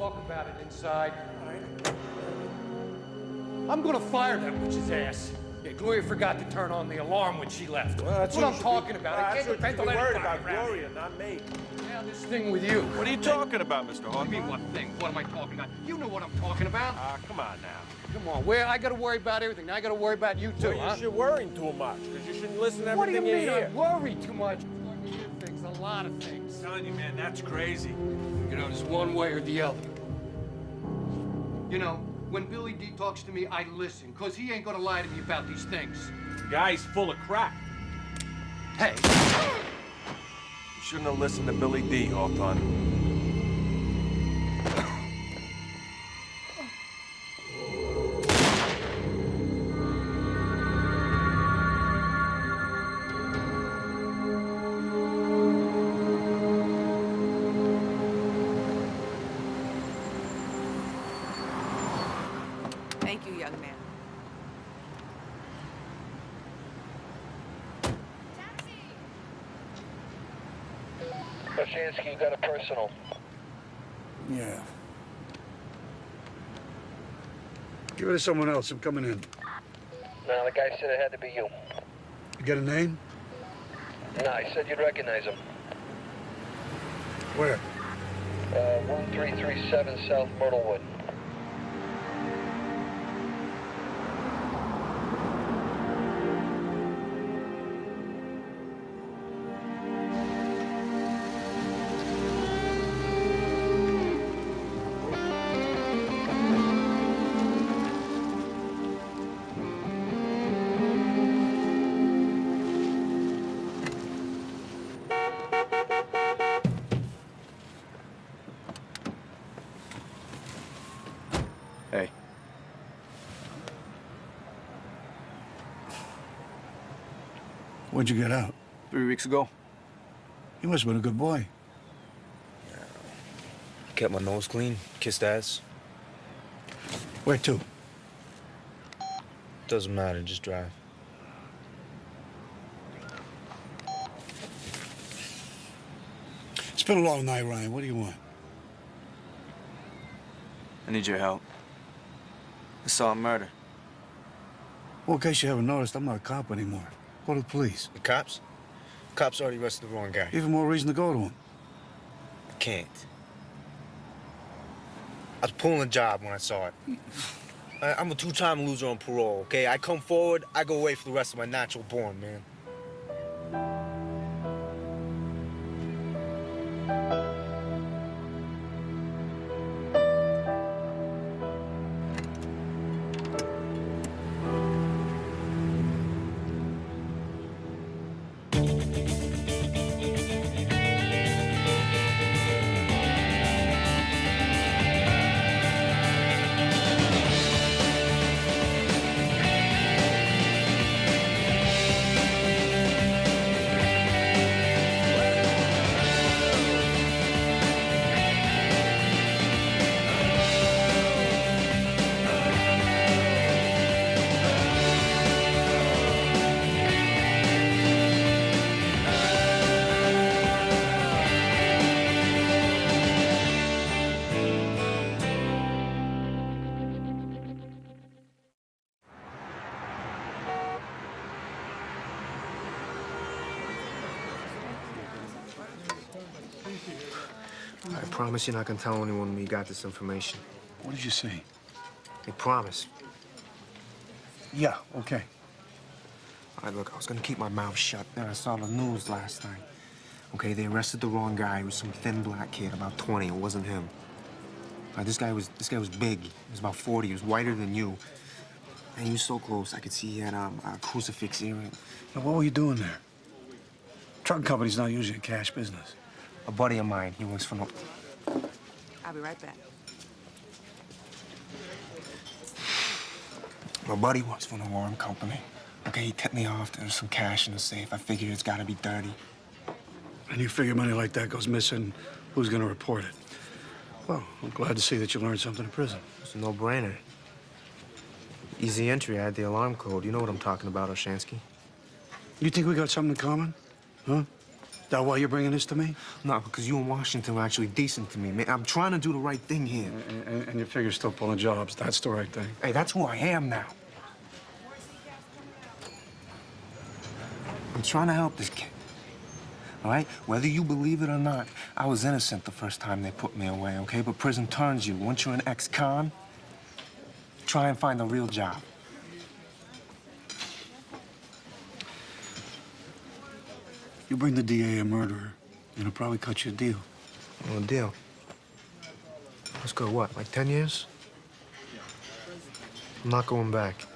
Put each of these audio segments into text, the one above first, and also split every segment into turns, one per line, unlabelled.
talk about it inside. I'm gonna fire that witch's ass. Yeah, Gloria forgot to turn on the alarm when she left.
Well,
that's what I'm talking about. I can't depend on
worried
anybody
about
around
Gloria,
here.
not me.
Now this thing with you.
What are you talking about, Mr.
What
Hawthorne?
do you mean what thing? What am I talking about? You know what I'm talking about.
Come on now.
Come on, where I gotta worry about everything. Now I gotta worry about you too,
Well,
huh?
you should worry too much, because you shouldn't listen to
What do you
everything
mean I
hear.
worry too much? I hear things, a lot of things.
I'm telling you, man, that's crazy.
You know, there's one way or the other. You know, when Billy D talks to me, I listen, because he ain't gonna lie to me about these things.
The guy's full of crap.
Hey.
You shouldn't have listened to Billy D, Hawthorne.
Thank you, young man.
Oshansky, you got a personal.
Yeah. Give it to someone else. I'm coming in.
No, the guy said it had to be you.
You got a name?
No, he said you'd recognize him.
Where?
1337 South Myrtlewood.
Hey.
When'd you get out?
3 weeks ago.
You must have been a good boy.
Kept my nose clean, kissed ass.
Where to?
Doesn't matter, just drive.
It's been a long night, Ryan. What do you want?
I need your help. Assault and murder.
Well, in case you haven't noticed, I'm not a cop anymore. Go to the police.
The cops? Cops already arrested the wrong guy.
Even more reason to go to them.
I can't. I was pulling a job when I saw it. I'm a two-time loser on parole, okay? I come forward, I go away for the rest of my natural born, man. I promise you're not gonna tell anyone we got this information.
What did you say?
I promise.
Yeah, okay.
All right, look, I was gonna keep my mouth shut. Then I saw the news last night. Okay, they arrested the wrong guy. It was some thin black kid, about 20. It wasn't him. All right, this guy was big. He was about 40. He was whiter than you. And he was so close. I could see he had a crucifix earring.
Now, what were you doing there? Trucking company's not usually a cash business.
A buddy of mine, he works for no...
I'll be right back.
My buddy works for an alarm company. Okay, he tipped me off. There's some cash in the safe. I figured it's gotta be dirty.
And you figure money like that goes missing, who's gonna report it? Well, I'm glad to see that you learned something in prison.
It's a no-brainer. Easy entry. I had the alarm code. You know what I'm talking about, Oshansky.
You think we got something in common? Huh? That why you're bringing this to me?
No, because you in Washington are actually decent to me, man. I'm trying to do the right thing here.
And you figure still pulling jobs. That's the right thing.
Hey, that's who I am now. I'm trying to help this kid. All right? Whether you believe it or not, I was innocent the first time they put me away, okay? But prison turns you. Once you're an ex-con, try and find a real job.
You bring the DA a murderer, it'll probably cut you a deal.
Well, deal. Let's go, what, like 10 years? I'm not going back.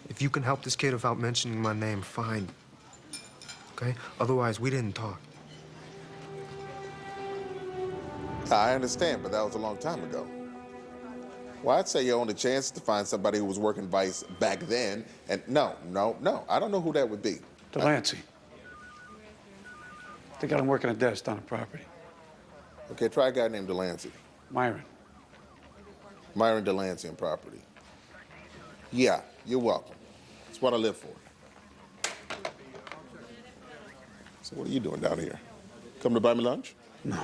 If you can help this kid without mentioning my name, fine. Okay? Otherwise, we didn't talk.
I understand, but that was a long time ago. Well, I'd say your only chance is to find somebody who was working Vice back then. And no. I don't know who that would be.
Delancey. They got him working a desk on a property.
Okay, try a guy named Delancey.
Myron.
Myron Delancey on property. Yeah, you're welcome. That's what I live for. So what are you doing down here? Come to buy me lunch?
No.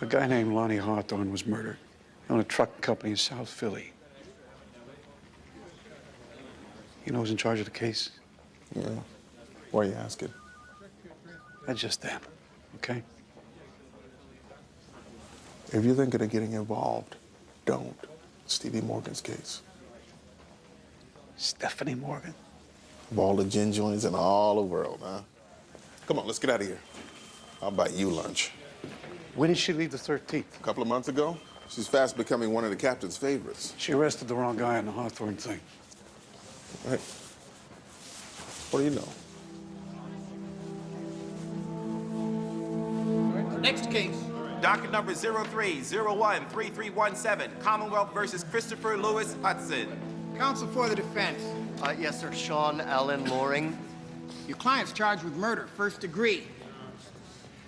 A guy named Lonnie Hawthorne was murdered. He owned a truck company in South Philly. You know who's in charge of the case?
Yeah. Why are you asking?
That's just them, okay?
If you're thinking of getting involved, don't. Stevie Morgan's case.
Stephanie Morgan.
Of all the gin joints in all the world, huh? Come on, let's get out of here. I'll buy you lunch.
When did she leave the 13th?
A couple of months ago, she's fast becoming one of the captain's favorites.
She arrested the wrong guy on the Hawthorne thing.
Right. What do you know?
Next case.
Docket number 03013317, Commonwealth versus Christopher Lewis Hudson.
Counsel for the defense.
Yes, sir. Sean Allen Loring.
Your client's charged with murder, first degree.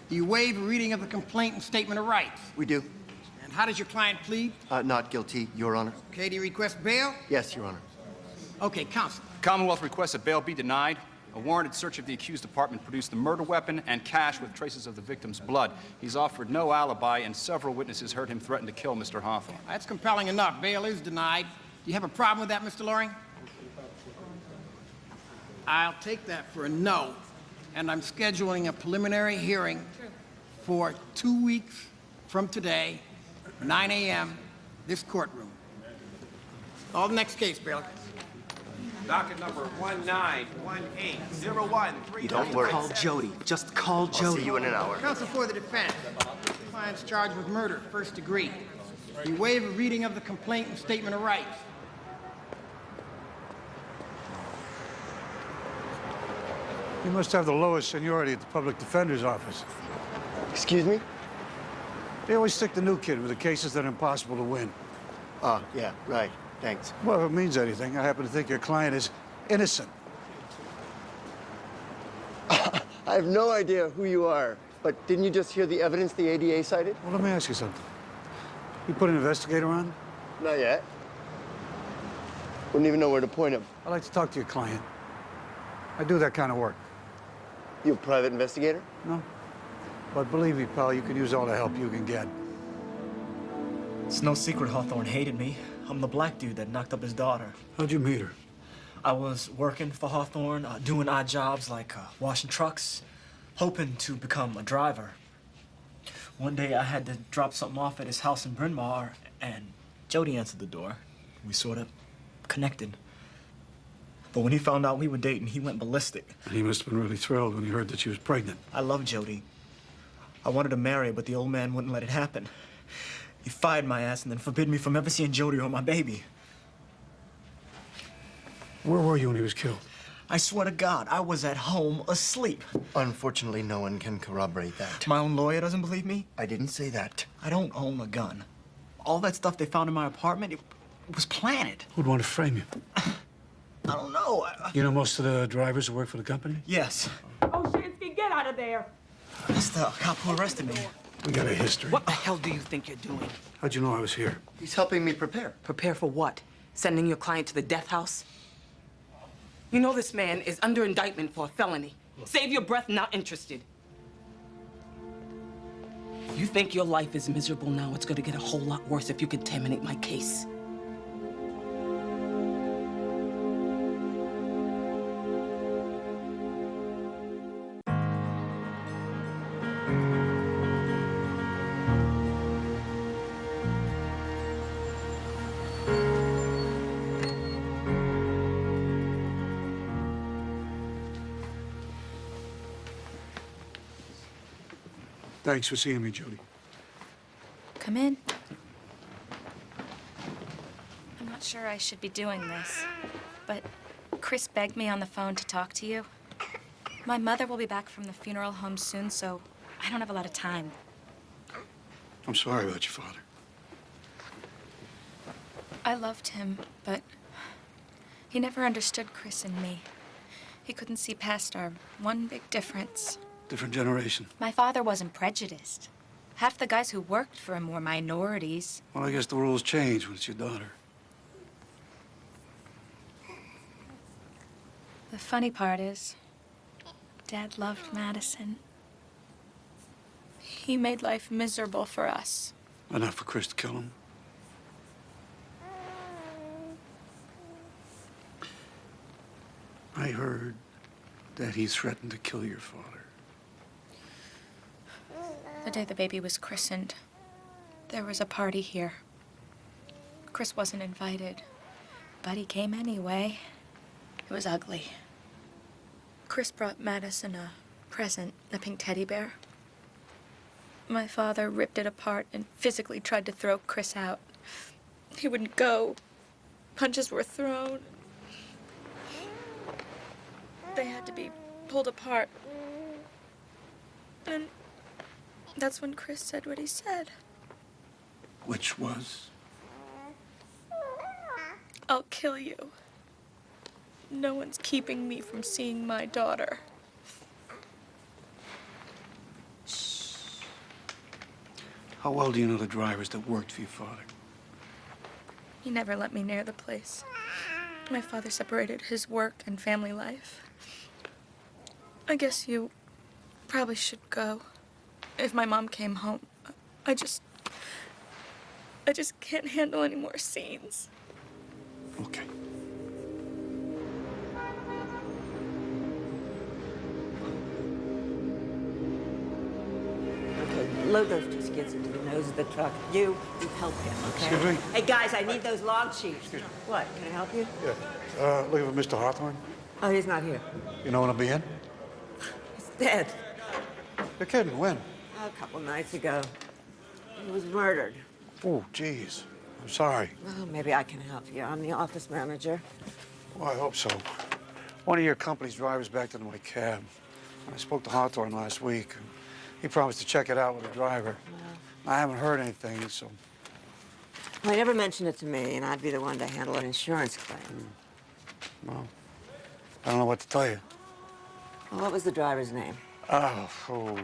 Do you waive a reading of the complaint and statement of rights?
We do.
And how does your client plead?
Not guilty, Your Honor.
Okay, do you request bail?
Yes, Your Honor.
Okay, counsel.
Commonwealth requests that bail be denied. A warranted search of the accused apartment produced the murder weapon and cash with traces of the victim's blood. He's offered no alibi, and several witnesses heard him threaten to kill Mr. Hawthorne.
That's compelling enough. Bail is denied. Do you have a problem with that, Mr. Loring? I'll take that for a no. And I'm scheduling a preliminary hearing for 2 weeks from today, 9 a.m., this courtroom. All the next case, Bailiff.
Docket number 19180133.
Don't worry. Call Jody. Just call Jody. I'll see you in an hour.
Counsel for the defense. The client's charged with murder, first degree. You waive a reading of the complaint and statement of rights.
You must have the lowest seniority at the public defender's office.
Excuse me?
They always stick the new kid with the cases that are impossible to win.
Yeah, right. Thanks.
Well, if it means anything, I happen to think your client is innocent.
I have no idea who you are, but didn't you just hear the evidence the ADA cited?
Well, let me ask you something. You put an investigator on?
Not yet. Wouldn't even know where to point him.
I'd like to talk to your client. I do that kind of work.
You a private investigator?
No. But believe me, pal, you can use all the help you can get.
It's no secret Hawthorne hated me. I'm the black dude that knocked up his daughter.
How'd you meet her?
I was working for Hawthorne, doing odd jobs like washing trucks, hoping to become a driver. One day I had to drop something off at his house in Bryn Mawr, and Jody answered the door. We sort of connected. But when he found out we were dating, he went ballistic.
And he must have been really thrilled when he heard that she was pregnant.
I love Jody. I wanted to marry her, but the old man wouldn't let it happen. He fired my ass and then forbid me from ever seeing Jody or my baby.
Where were you when he was killed?
I swear to God, I was at home asleep.
Unfortunately, no one can corroborate that.
My own lawyer doesn't believe me?
I didn't say that.
I don't own a gun. All that stuff they found in my apartment, it was planted.
Who'd want to frame you?
I don't know.
You know most of the drivers who work for the company?
Yes.
Oh, Shinsky, get out of there.
That's the cop who arrested me.
We got a history.
What the hell do you think you're doing?
How'd you know I was here?
He's helping me prepare.
Prepare for what? Sending your client to the death house?
You know this man is under indictment for a felony. Save your breath, not interested. You think your life is miserable now? It's gonna get a whole lot worse if you contaminate my case.
Thanks for seeing me, Judy.
Come in. I'm not sure I should be doing this, but Chris begged me on the phone to talk to you. My mother will be back from the funeral home soon, so I don't have a lot of time.
I'm sorry about your father.
I loved him, but he never understood Chris and me. He couldn't see past our one big difference.
Different generation.
My father wasn't prejudiced. Half the guys who worked for him were minorities.
Well, I guess the rules change when it's your daughter.
The funny part is, Dad loved Madison. He made life miserable for us.
Enough for Chris to kill him. I heard that he threatened to kill your father.
The day the baby was christened, there was a party here. Chris wasn't invited, but he came anyway. It was ugly. Chris brought Madison a present, a pink teddy bear. My father ripped it apart and physically tried to throw Chris out. He wouldn't go. Punches were thrown. They had to be pulled apart. And that's when Chris said what he said.
Which was?
I'll kill you. No one's keeping me from seeing my daughter.
How well do you know the drivers that worked for your father?
He never let me near the place. My father separated his work and family life. I guess you probably should go. If my mom came home, I just can't handle any more scenes.
Okay.
Okay, load those two skids into the nose of the truck. You help him, okay?
Excuse me?
Hey, guys, I need those log sheets. What, can I help you?
Yeah. Looking for Mr. Hawthorne.
Oh, he's not here.
You know when I'll be in?
He's dead.
You're kidding. When?
A couple nights ago. He was murdered.
Oh, geez. I'm sorry.
Well, maybe I can help you. I'm the office manager.
Well, I hope so. One of your company's drivers backed into my cab. I spoke to Hawthorne last week. He promised to check it out with the driver. I haven't heard anything, so...
Well, he never mentioned it to me, and I'd be the one to handle an insurance claim.
Well, I don't know what to tell you.
Well, what was the driver's name?
Oh, man.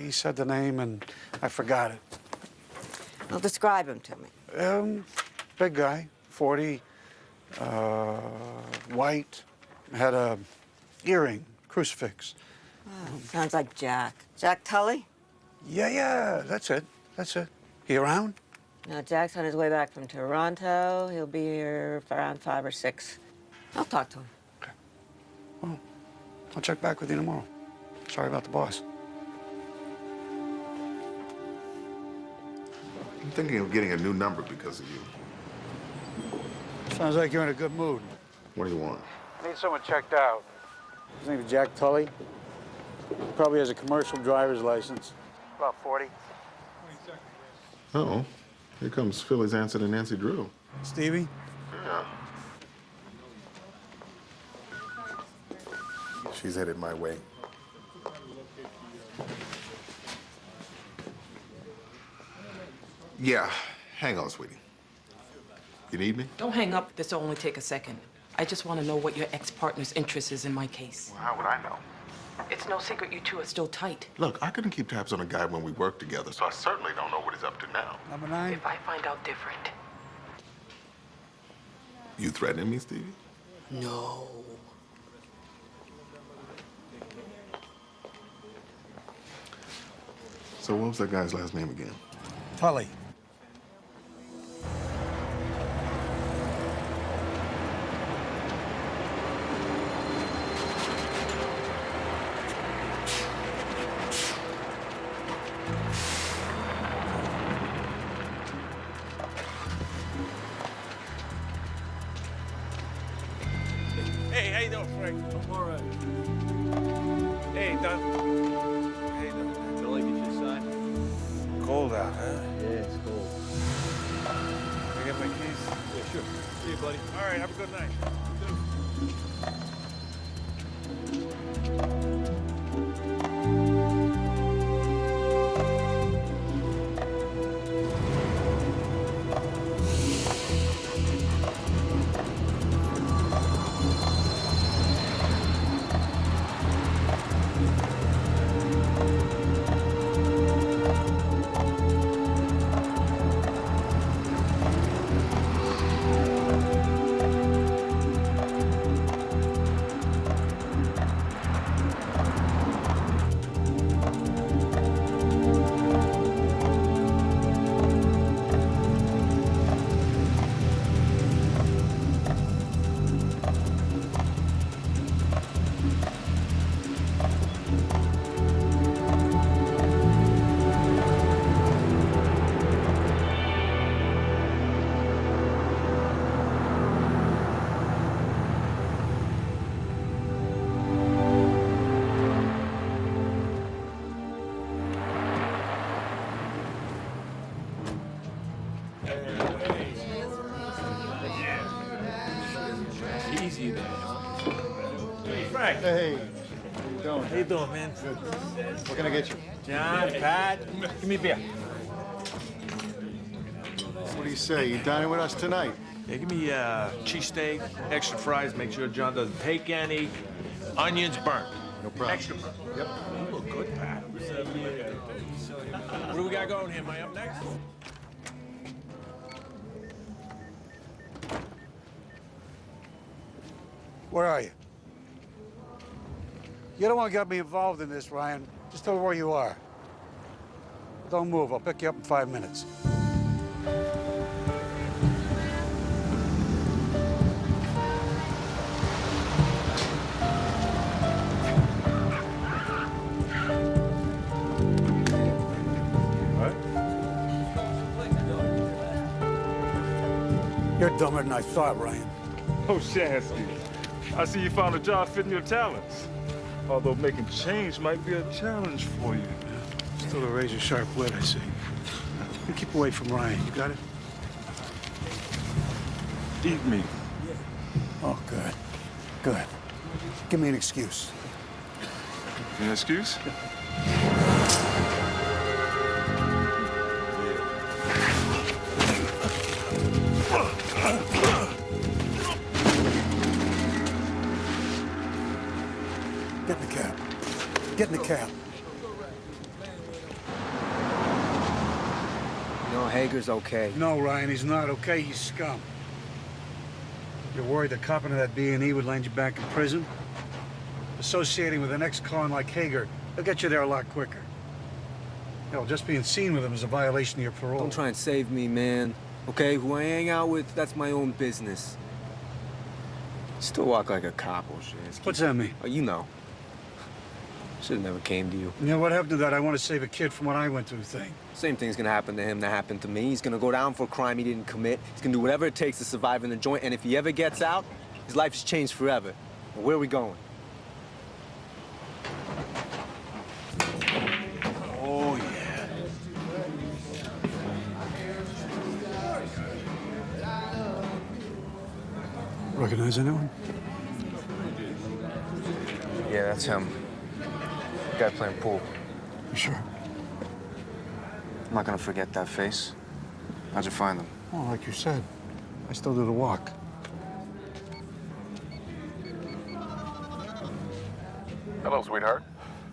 He said the name, and I forgot it.
Well, describe him to me.
Big guy, 40, white, had a earring, crucifix.
Oh, sounds like Jack. Jack Tully?
Yeah, that's it. He around?
No, Jack's on his way back from Toronto. He'll be here for around 5 or 6. I'll talk to him.
Okay. Well, I'll check back with you tomorrow. Sorry about the boss.
I'm thinking of getting a new number because of you.
Sounds like you're in a good mood.
What do you want?
I need someone checked out. His name is Jack Tully. Probably has a commercial driver's license. About 40.
Uh-oh. Here comes Philly's answer to Nancy Drew.
Stevie?
Yeah. She's headed my way. Yeah. Hang on, sweetie. You need me?
Don't hang up. This'll only take a second. I just want to know what your ex-partner's interest is in my case.
Well, how would I know?
It's no secret you two are still tight.
Look, I couldn't keep tabs on a guy when we worked together, so I certainly don't know what he's up to now.
Number 9?
If I find out different,
You threatening me, Stevie?
No.
So what was that guy's last name again?
Tully.
Hey, how you doing, Frank? I'm all right. Hey, Don. Hey, Don. Billy, get your sign.
Cold out, huh?
Yeah, it's cold. Can I get my keys? Yeah, sure. See you, buddy. All right, have a good night. Easy there. Hey, Frank.
Hey, how you doing?
How you doing, man?
Good. What can I get you?
John, Pat, give me a beer.
What do you say? You dining with us tonight?
Yeah, give me cheesesteak, extra fries, make sure John doesn't take any. Onions burnt.
No problem.
Extra burnt.
Yep.
You look good, Pat. What do we got going here? Am I up next?
Where are you? You don't want to get me involved in this, Ryan. Just tell me where you are. Don't move. I'll pick you up in 5 minutes. You're dumber than I thought, Ryan.
Oh, Shansky. I see you found a job fitting your talents. Although making change might be a challenge for you.
Still a razor-sharp wit, I see. You keep away from Ryan. You got it?
Eat me.
Oh, good. Good. Give me an excuse.
An excuse?
Get in the cab. Get in the cab.
No, Hager's okay.
No, Ryan, he's not okay. He's scum. You're worried the copping of that B&E would land you back in prison? Associating with an ex-con like Hager, he'll get you there a lot quicker. Hell, just being seen with him is a violation of your parole.
Don't try and save me, man. Okay, who I hang out with, that's my own business. Still walk like a cop, Shansky.
What's that mean?
Oh, you know. Should've never came to you.
You know what happened to that I want to save a kid from what I went through thing?
Same thing's gonna happen to him that happened to me. He's gonna go down for a crime he didn't commit. He's gonna do whatever it takes to survive in the joint, and if he ever gets out, his life has changed forever. And where are we going?
Oh, yeah.
Recognize anyone?
Yeah, that's him. The guy playing pool.
You sure?
I'm not gonna forget that face. How'd you find him?
Well, like you said, I still do the walk.
Hello, sweetheart.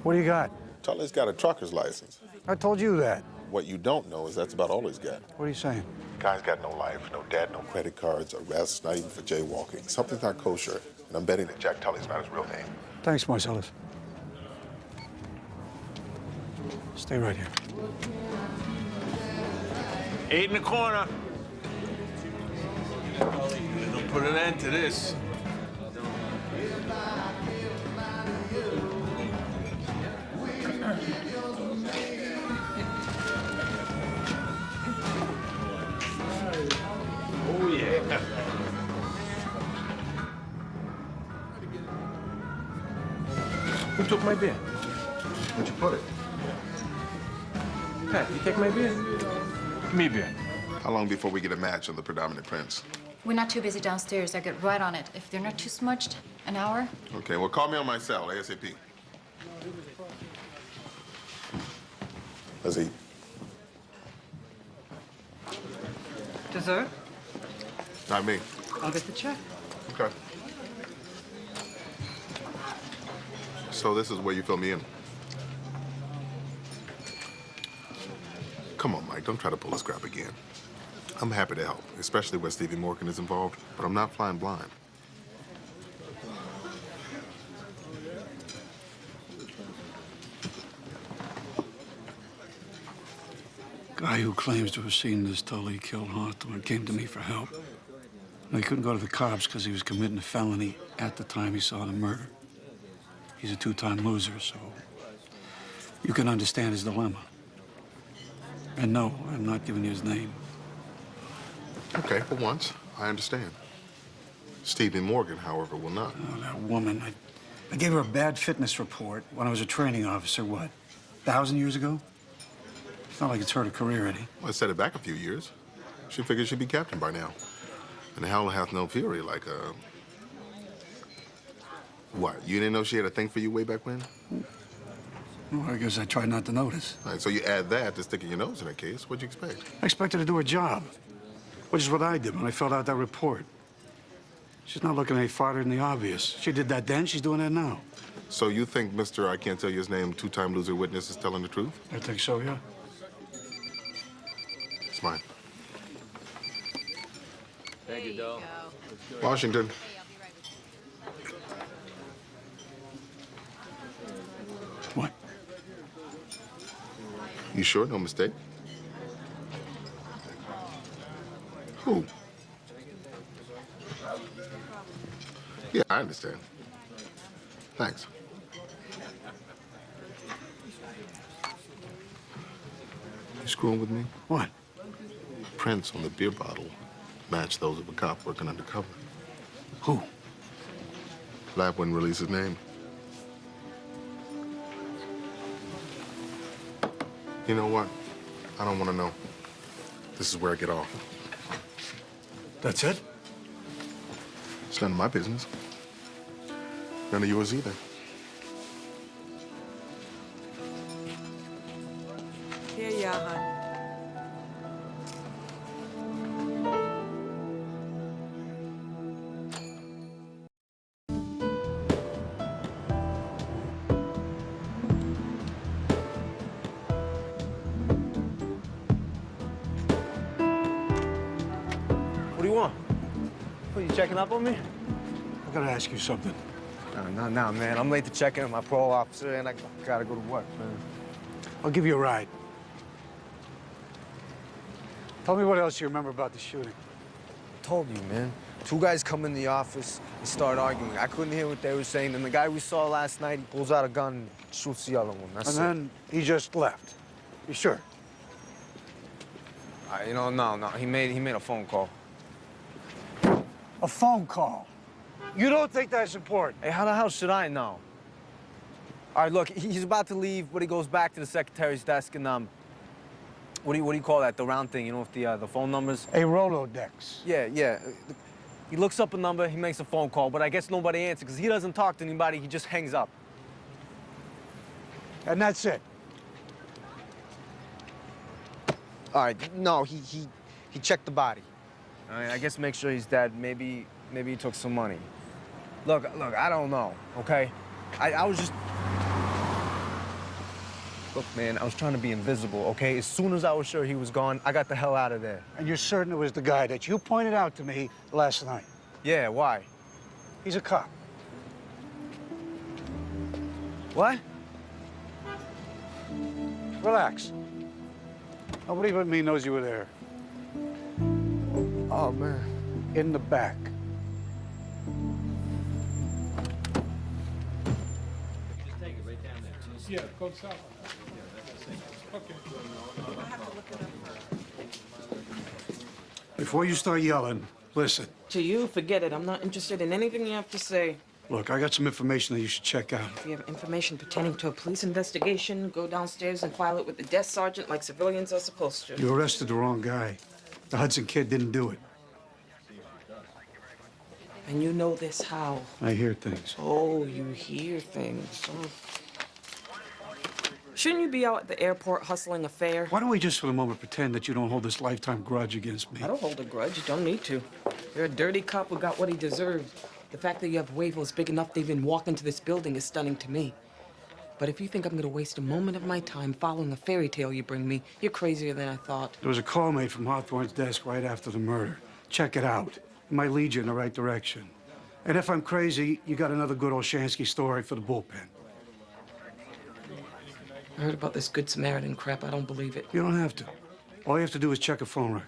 What do you got?
Tully's got a trucker's license.
I told you that.
What you don't know is that's about all he's got.
What are you saying?
Guy's got no life, no debt, no credit cards, arrests, not even for jaywalking. Something's not kosher, and I'm betting that Jack Tully's not his real name.
Thanks, Marcellus. Stay right here.
8 in the corner. They'll put an end to this. Oh, yeah.
Who took my beer?
Where'd you put it?
Pat, you take my beer? Give me a beer.
How long before we get a match on the predominant prints?
We're not too busy downstairs. I get right on it. If they're not too smudged, an hour.
Okay, well, call me on my cell, ASAP. Let's eat.
Dessert?
Not me.
I'll get the check.
Okay. So this is where you fill me in. Come on, Mike, don't try to pull this crap again. I'm happy to help, especially where Stevie Morgan is involved, but I'm not flying blind.
Guy who claims to have seen this Tully kill Hawthorne came to me for help. No, he couldn't go to the cops because he was committing a felony at the time he saw the murder. He's a two-time loser, so you can understand his dilemma. And no, I'm not giving you his name.
Okay, for once, I understand. Stevie Morgan, however, will not.
Oh, that woman. I gave her a bad fitness report when I was a training officer, what, 1,000 years ago? It's not like it's hurt her career any.
Well, I set it back a few years. She figured she'd be captain by now. And hell hath no fury like, What, you didn't know she had a thing for you way back when?
Well, I guess I tried not to notice.
All right, so you add that to sticking your nose in her case. What'd you expect?
I expected her to do her job, which is what I did when I filled out that report. She's not looking any farther than the obvious. She did that then, she's doing that now.
So you think Mr. I can't tell you his name, two-time loser witness is telling the truth?
I think so, yeah.
It's mine.
Thank you, Dole.
Washington.
What?
You sure? No mistake? Who? Yeah, I understand. Thanks. You screwing with me?
What?
Prints on the beer bottle match those of a cop working undercover.
Who?
Lab wouldn't release his name. You know what? I don't want to know. This is where I get off.
That's it?
It's none of my business. None of yours either.
Here you are, hon.
What do you want? What, you checking up on me?
I gotta ask you something.
Not now, man. I'm late to check in with my parole officer, and I gotta go to work, man.
I'll give you a ride. Tell me what else you remember about the shooting.
I told you, man. Two guys come in the office and start arguing. I couldn't hear what they were saying. And the guy we saw last night, he pulls out a gun and shoots the other one. That's
And then he just left. You sure?
You know, no. He made a phone call.
A phone call? You don't think that's important?
Hey, how the hell should I know? All right, look, he's about to leave, but he goes back to the secretary's desk and, what do you call that? The round thing, you know, with the phone numbers?
A Rolodex.
Yeah. He looks up a number, he makes a phone call, but I guess nobody answers because he doesn't talk to anybody, he just hangs up.
And that's it?
All right, no, he checked the body. I guess make sure he's dead. Maybe he took some money. Look, I don't know, okay? I was just... Look, man, I was trying to be invisible, okay? As soon as I was sure he was gone, I got the hell out of there.
And you're certain it was the guy that you pointed out to me last night?
Yeah, why?
He's a cop.
What?
Relax. Nobody but me knows you were there.
Oh, man.
In the back.
Yeah, go south. Okay.
Before you start yelling, listen.
To you, forget it. I'm not interested in anything you have to say.
Look, I got some information that you should check out.
If you have information pertaining to a police investigation, go downstairs and file it with the desk sergeant like civilians are supposed to.
You arrested the wrong guy. The Hudson kid didn't do it.
And you know this how?
I hear things.
Oh, you hear things. Oh. Shouldn't you be out at the airport hustling a fare?
Why don't we just for the moment pretend that you don't hold this lifetime grudge against me?
I don't hold a grudge. You don't need to. You're a dirty cop who got what he deserved. The fact that you have huevos big enough to even walk into this building is stunning to me. But if you think I'm gonna waste a moment of my time following a fairy tale you bring me, you're crazier than I thought.
There was a call made from Hawthorne's desk right after the murder. Check it out. It might lead you in the right direction. And if I'm crazy, you got another good old Shansky story for the bullpen.
I heard about this Good Samaritan crap. I don't believe it.
You don't have to. All you have to do is check a phone record.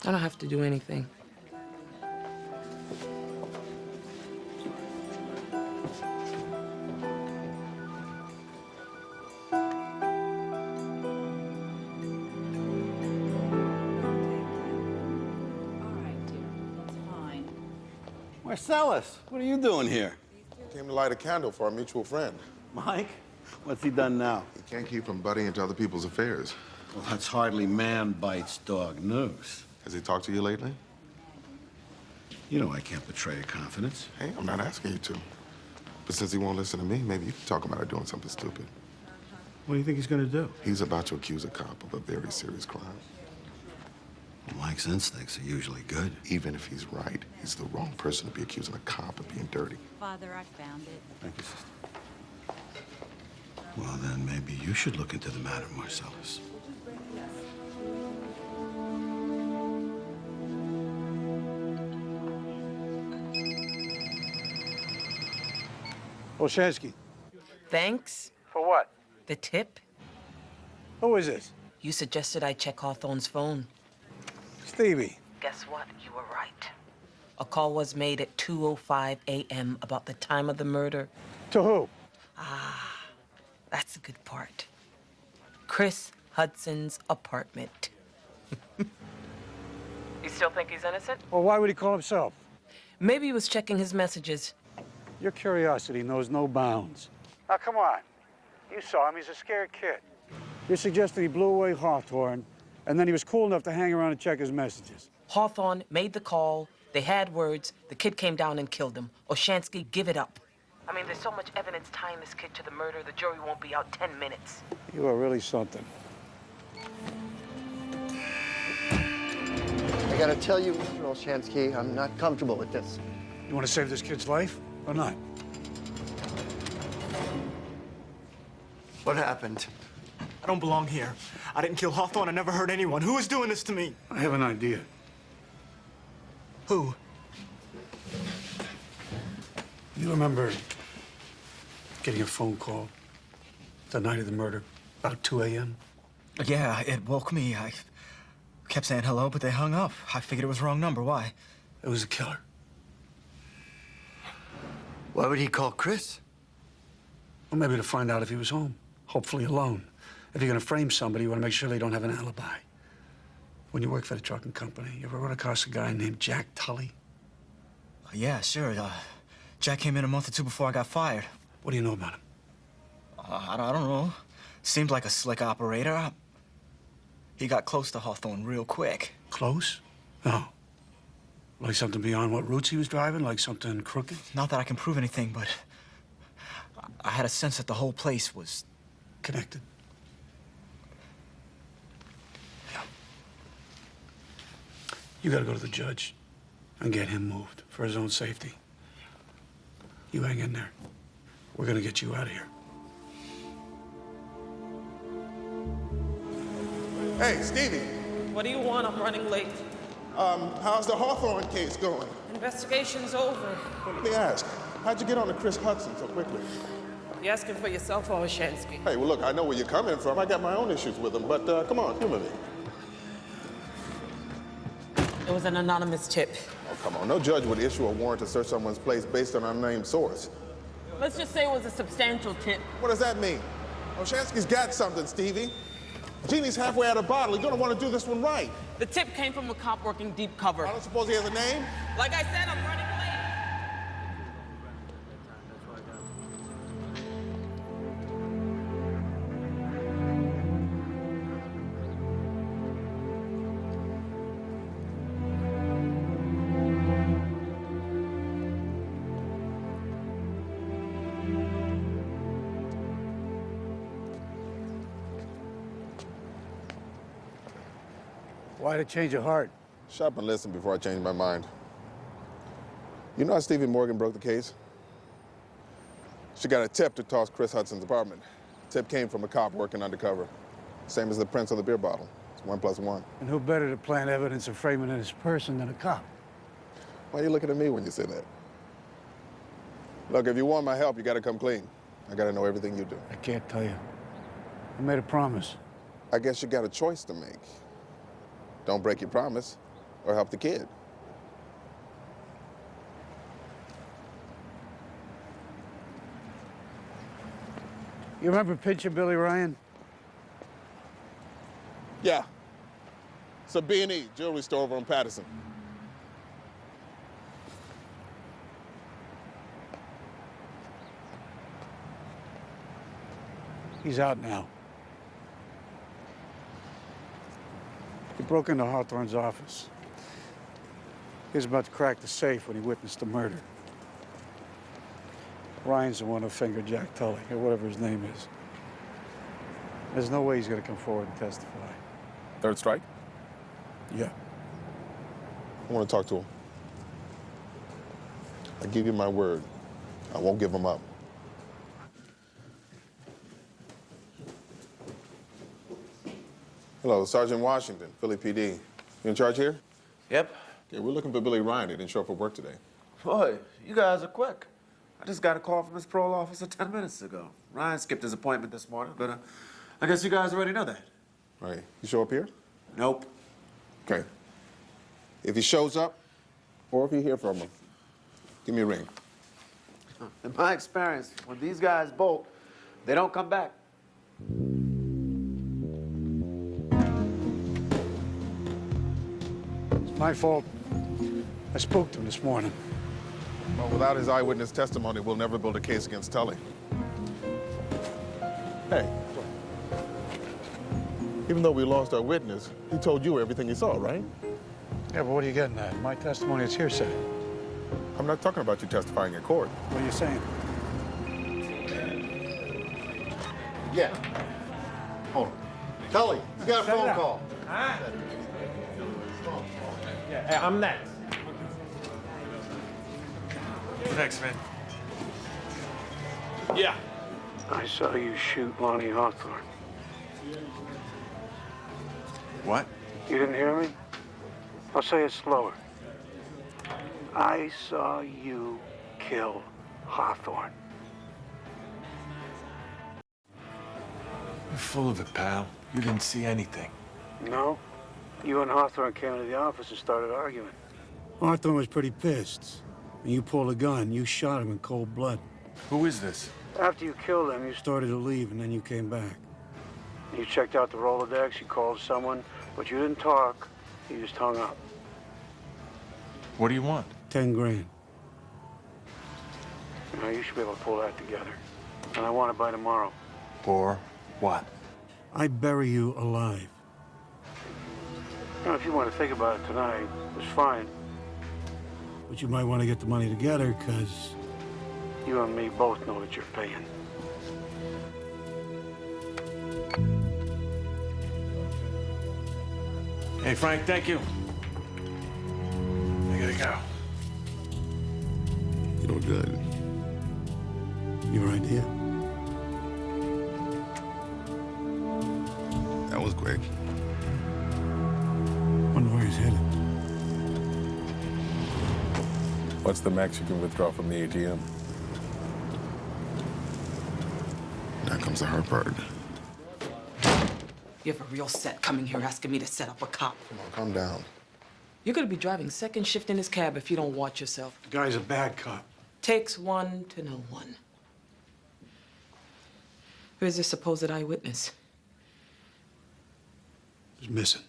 I don't have to do anything.
Marcellus, what are you doing here?
Came to light a candle for our mutual friend.
Mike? What's he done now?
He can't keep from butting into other people's affairs.
Well, that's hardly man bites dog news.
Has he talked to you lately?
You know I can't betray a confidence.
Hey, I'm not asking you to. But since he won't listen to me, maybe you can talk him out of doing something stupid.
What do you think he's gonna do?
He's about to accuse a cop of a very serious crime.
Well, Mike's instincts are usually good.
Even if he's right, he's the wrong person to be accusing a cop of being dirty.
Father, I found it.
Thank you, sister. Well, then maybe you should look into the matter, Marcellus.
Olshansky.
Thanks.
For what?
The tip?
Who is this?
You suggested I check Hawthorne's phone.
Stevie.
Guess what? You were right. A call was made at 2:05 a.m. about the time of the murder.
To who?
Ah, that's the good part. Chris Hudson's apartment. You still think he's innocent?
Well, why would he call himself?
Maybe he was checking his messages.
Your curiosity knows no bounds. Now, come on. You saw him. He's a scared kid. You suggested he blew away Hawthorne, and then he was cool enough to hang around and check his messages.
Hawthorne made the call. They had words. The kid came down and killed him. Olshansky, give it up. I mean, there's so much evidence tying this kid to the murder, the jury won't be out 10 minutes.
You are really something.
I gotta tell you, Mr. Olshansky, I'm not comfortable with this.
You want to save this kid's life or not?
What happened?
I don't belong here. I didn't kill Hawthorne. I never hurt anyone. Who is doing this to me?
I have an idea.
Who?
You remember getting a phone call the night of the murder, about 2 a.m.?
Yeah, it woke me. I kept saying hello, but they hung up. I figured it was the wrong number. Why?
It was the killer.
Why would he call Chris?
Well, maybe to find out if he was home, hopefully alone. If you're gonna frame somebody, you wanna make sure they don't have an alibi. When you work for the trucking company, you ever run across a guy named Jack Tully?
Yeah, sure. Jack came in a month or two before I got fired.
What do you know about him?
I don't know. Seemed like a slick operator. He got close to Hawthorne real quick.
Close? No. Like something beyond what routes he was driving? Like something crooked?
Not that I can prove anything, but I had a sense that the whole place was
connected. Yeah. You gotta go to the judge and get him moved for his own safety. You hang in there. We're gonna get you out of here.
Hey, Stevie.
What do you want? I'm running late.
How's the Hawthorne case going?
Investigation's over.
Well, let me ask, how'd you get on to Chris Hudson so quickly?
You asking for yourself or Oshansky?
Hey, well, look, I know where you're coming from. I got my own issues with him, but come on, humor me.
It was an anonymous tip.
Oh, come on. No judge would issue a warrant to search someone's place based on an unnamed source.
Let's just say it was a substantial tip.
What does that mean? Oshansky's got something, Stevie. Genie's halfway out of the bottle. He's gonna want to do this one right.
The tip came from a cop working deep cover.
I don't suppose he has a name?
Like I said, I'm running late.
Why the change of heart?
Shut up and listen before I change my mind. You know how Stevie Morgan broke the case? She got a tip to toss Chris Hudson's apartment. Tip came from a cop working undercover. Same as the prints on the beer bottle. It's 1 + 1.
And who better to plant evidence of framing this person than a cop?
Why are you looking at me when you say that? Look, if you want my help, you gotta come clean. I gotta know everything you do.
I can't tell you. I made a promise.
I guess you got a choice to make. Don't break your promise or help the kid.
You remember Pincher Billy Ryan?
Yeah. It's a B&E jewelry store over on Patterson.
He's out now. He broke into Hawthorne's office. He was about to crack the safe when he witnessed the murder. Ryan's the one who fingered Jack Tully, or whatever his name is. There's no way he's gonna come forward and testify.
Third strike?
Yeah.
I want to talk to him. I give you my word. I won't give him up. Hello, Sergeant Washington, Philly PD. You in charge here?
Yep.
Yeah, we're looking for Billy Ryan. He didn't show up for work today.
Boy, you guys are quick. I just got a call from his parole officer 10 minutes ago. Ryan skipped his appointment this morning, but I guess you guys already know that.
Right. You show up here?
Nope.
Okay. If he shows up, or if you hear from him, give me a ring.
In my experience, when these guys bolt, they don't come back.
It's my fault. I spooked him this morning.
Well, without his eyewitness testimony, we'll never build a case against Tully. Hey. Even though we lost our witness, he told you everything he saw, right?
Yeah, but what are you getting at? My testimony is hearsay.
I'm not talking about you testifying in court.
What are you saying?
Yeah. Hold on. Tully, you got a phone call.
Huh? Yeah, hey, I'm next.
Thanks, man.
Yeah.
I saw you shoot Lonnie Hawthorne.
What?
You didn't hear me? I'll say it slower. I saw you kill Hawthorne.
You're full of it, pal. You didn't see anything.
No? You and Hawthorne came into the office and started arguing.
Hawthorne was pretty pissed. When you pulled a gun, you shot him in cold blood.
Who is this?
After you killed him, you
Started to leave, and then you came back.
You checked out the Rolodex, you called someone, but you didn't talk. You just hung up.
What do you want?
10 grand.
You know, you should be able to pull that together. And I want it by tomorrow.
Or what?
I bury you alive.
You know, if you want to think about it tonight, it's fine.
But you might want to get the money together, because
You and me both know that you're paying.
Hey, Frank, thank you. I gotta go.
You're good.
Your idea?
That was quick.
Wonder where he's headed.
What's the max you can withdraw from the ATM?
Now comes the hard part.
You have a real set coming here asking me to set up a cop.
Come on, calm down.
You're gonna be driving second shift in his cab if you don't watch yourself.
The guy's a bad cop.
Takes one to know one. Where's the supposed eyewitness?
He's missing.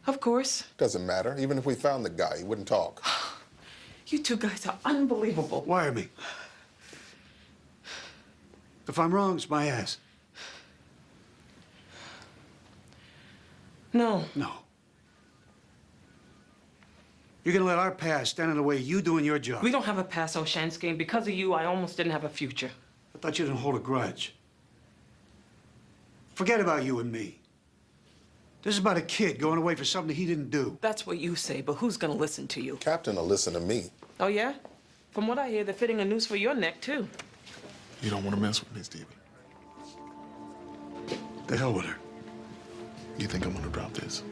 Of course.
Doesn't matter. Even if we found the guy, he wouldn't talk.
You two guys are unbelievable.
Wire me. If I'm wrong, it's my ass.
No.
No. You're gonna let our past stand in the way of you doing your job.
We don't have a past, Olshansky, and because of you, I almost didn't have a future.
I thought you didn't hold a grudge. Forget about you and me. This is about a kid going away for something he didn't do.
That's what you say, but who's gonna listen to you?
Captain will listen to me.
Oh, yeah? From what I hear, they're fitting a noose for your neck, too.
You don't want to mess with me, Stevie.
The hell with her.
You think I'm gonna drop this?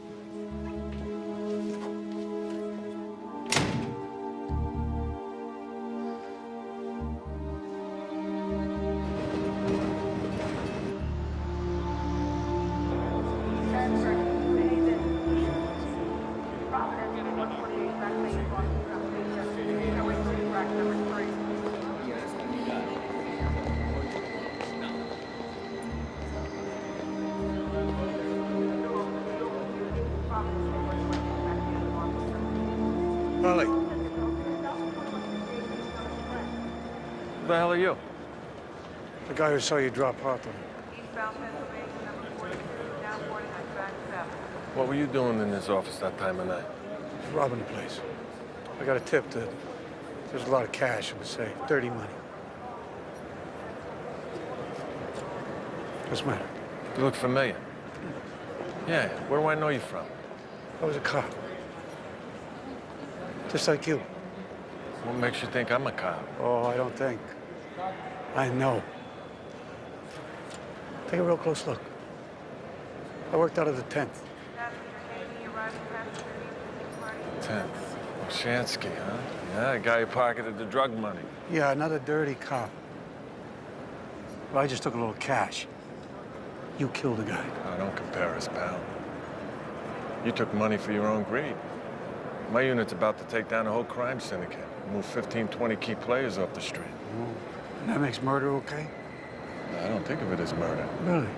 Holly.
Who the hell are you?
The guy who saw you drop Hawthorne.
What were you doing in his office that time of night?
Robbing the place. I got a tip that there's a lot of cash in the safe. Dirty money. What's the matter?
You look familiar. Yeah, where do I know you from?
I was a cop. Just like you.
What makes you think I'm a cop?
Oh, I don't think. I know. Take a real close look. I worked out of the 10th.
10th. Olshansky, huh? Yeah, the guy who pocketed the drug money.
Yeah, another dirty cop. Well, I just took a little cash. You killed a guy.
Oh, don't compare us, pal. You took money for your own greed. My unit's about to take down a whole crime syndicate. Move 15, 20 key players off the street.
And that makes murder okay?
I don't think of it as murder.
Really?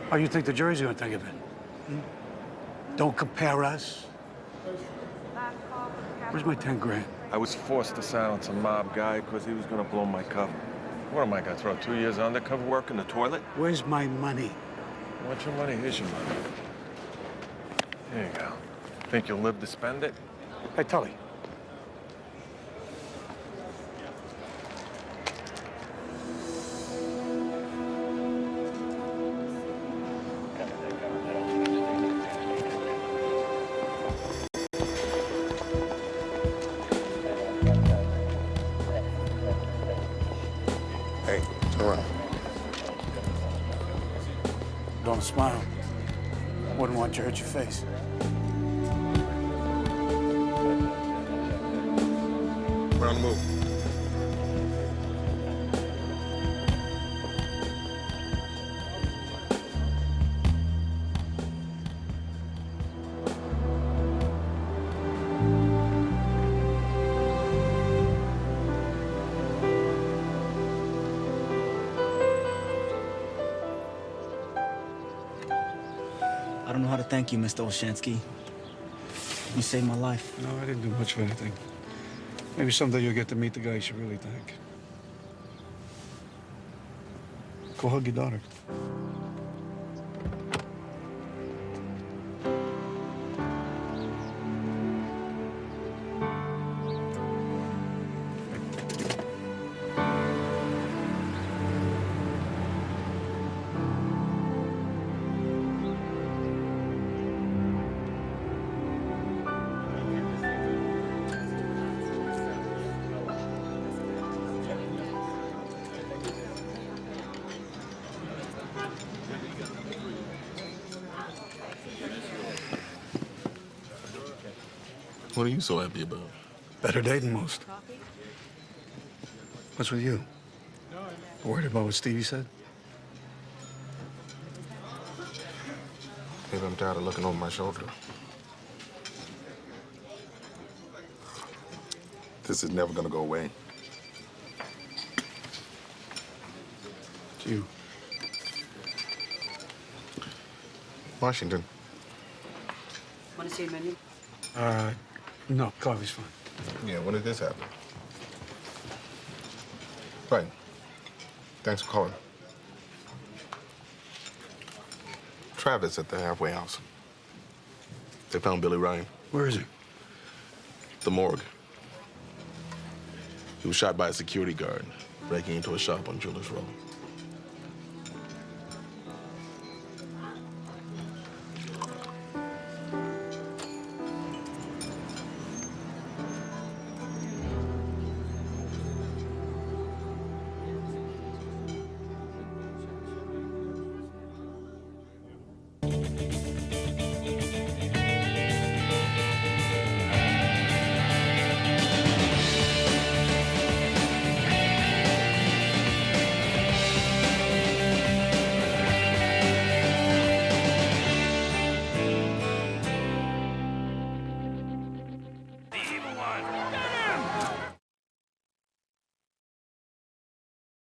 How do you think the jury's gonna think of it? Don't compare us. Where's my 10 grand?
I was forced to silence a mob guy because he was gonna blow my cover. What am I gonna throw 2 years undercover work in the toilet?
Where's my money?
What's your money? Here's your money. Here you go. Think you'll live to spend it?
Hey, Tully.
Hey, turn around.
Don't smile. Wouldn't want you to hurt your face.
We're on the move.
I don't know how to thank you, Mr. Olshansky. You saved my life.
No, I didn't do much of anything. Maybe someday you'll get to meet the guy you should really thank. Go hug your daughter.
What are you so happy about?
Better day than most. What's with you? Worried about what Stevie said?
Maybe I'm tired of looking over my shoulder. This is never gonna go away.
It's you.
Washington.
Want to see a menu?
No, coffee's fine.
Yeah, when did this happen? Right. Thanks for calling. Travis at the halfway house. They found Billy Ryan.
Where is he?
The morgue. He was shot by a security guard breaking into a shop on Jewelers Row.